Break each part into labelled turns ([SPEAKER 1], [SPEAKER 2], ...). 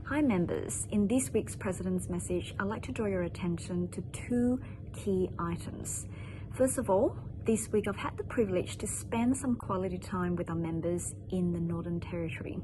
[SPEAKER 1] Hi members, in this week's President's Message, I'd like to draw your attention to two key items. First of all, this week I've had the privilege to spend some quality time with our members in the Northern Territory.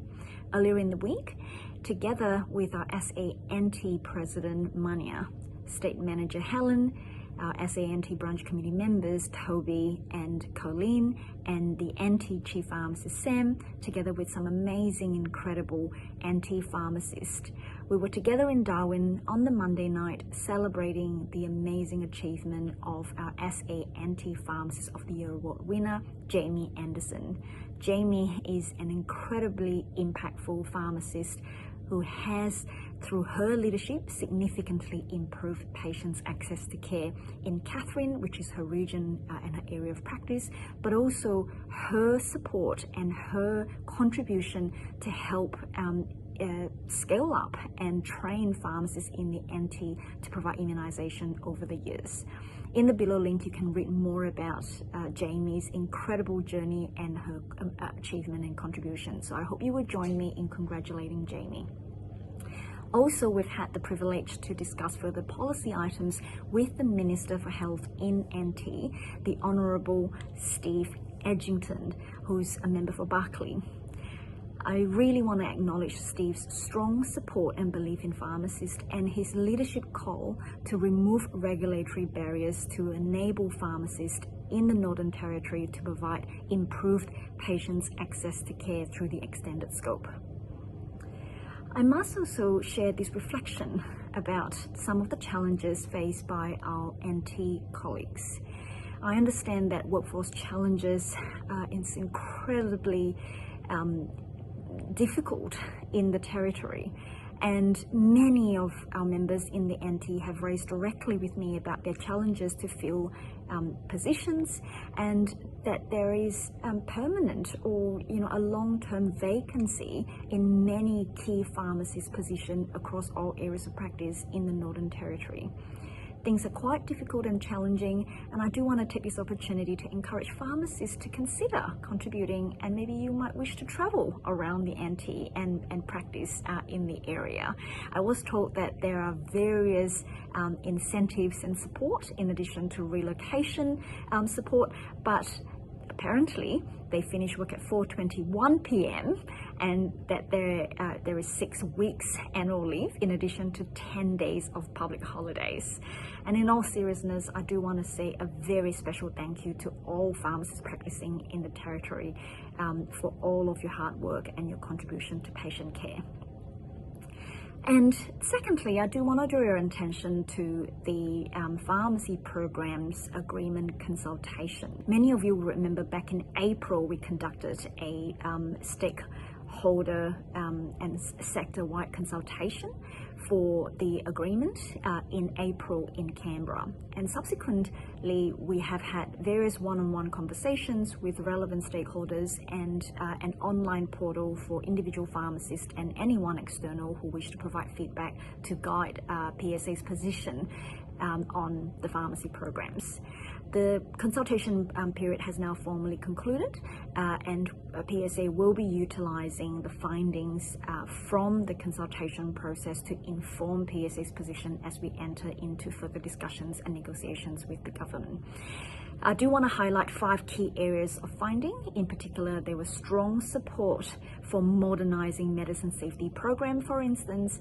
[SPEAKER 1] Earlier in the week, together with our SANT President Mania, State Manager Helen, our SANT branch committee members Toby and Colleen, and the NT Chief Pharmacist Sam, together with some amazing, incredible NT pharmacists. We were together in Darwin on the Monday night celebrating the amazing achievement of our SANT Pharmacist of the Year Award winner, Jamie Anderson. Jamie is an incredibly impactful pharmacist who has, through her leadership, significantly improved patients' access to care in Katherine, which is her region and her area of practice, but also her support and her contribution to help scale up and train pharmacists in the NT to provide immunization over the years. In the below link, you can read more about Jamie's incredible journey and her achievement and contribution. So I hope you will join me in congratulating Jamie. Also, we've had the privilege to discuss further policy items with the Minister for Health in NT, the Honourable Steve Edgington, who's a member for Barkly. I really want to acknowledge Steve's strong support and belief in pharmacists and his leadership call to remove regulatory barriers to enable pharmacists in the Northern Territory to provide improved patients' access to care through the extended scope. I must also share this reflection about some of the challenges faced by our NT colleagues. I understand that workforce challenges is incredibly difficult in the Territory, and many of our members in the NT have raised directly with me about their challenges to fill positions, and that there is permanent or a long-term vacancy in many key pharmacist positions across all areas of practice in the Northern Territory. Things are quite difficult and challenging, and I do want to take this opportunity to encourage pharmacists to consider contributing, and maybe you might wish to travel around the NT and practice in the area. I was told that there are various incentives and support in addition to relocation support, but apparently they finish work at 4:21 p.m. and that there is 6 weeks annual leave in addition to 10 days of public holidays. And in all seriousness, I do want to say a very special thank you to all pharmacists practicing in the Territory for all of your hard work and your contribution to patient care. And secondly, I do want to draw your attention to the pharmacy programs agreement consultation. Many of you will remember back in April, we conducted a stakeholder and sector-wide consultation for the agreement in April in Canberra. And subsequently, we have had various one-on-one conversations with relevant stakeholders and an online portal for individual pharmacists and anyone external who wish to provide feedback to guide PSA's position on the pharmacy programs. The consultation period has now formally concluded, and PSA will be utilising the findings from the consultation process to inform PSA's position as we enter into further discussions and negotiations with the government. I do want to highlight 5 key areas of finding. In particular, there was strong support for modernising medicine safety program, for instance.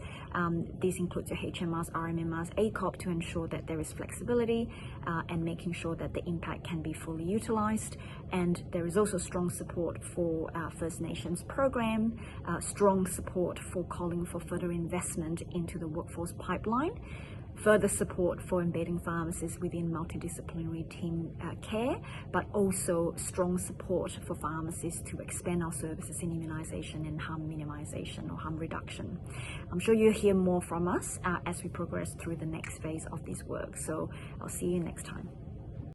[SPEAKER 1] These include your HMRs, RMMRs, ACOP to ensure that there is flexibility and making sure that the impact can be fully utilised. And there is also strong support for First Nations program, strong support for calling for further investment into the workforce pipeline, further support for embedding pharmacists within multidisciplinary team care, but also strong support for pharmacists to expand our services in immunisation and harm minimisation or harm reduction. I'm sure you'll hear more from us as we progress through the next phase of this work. So I'll see you next time.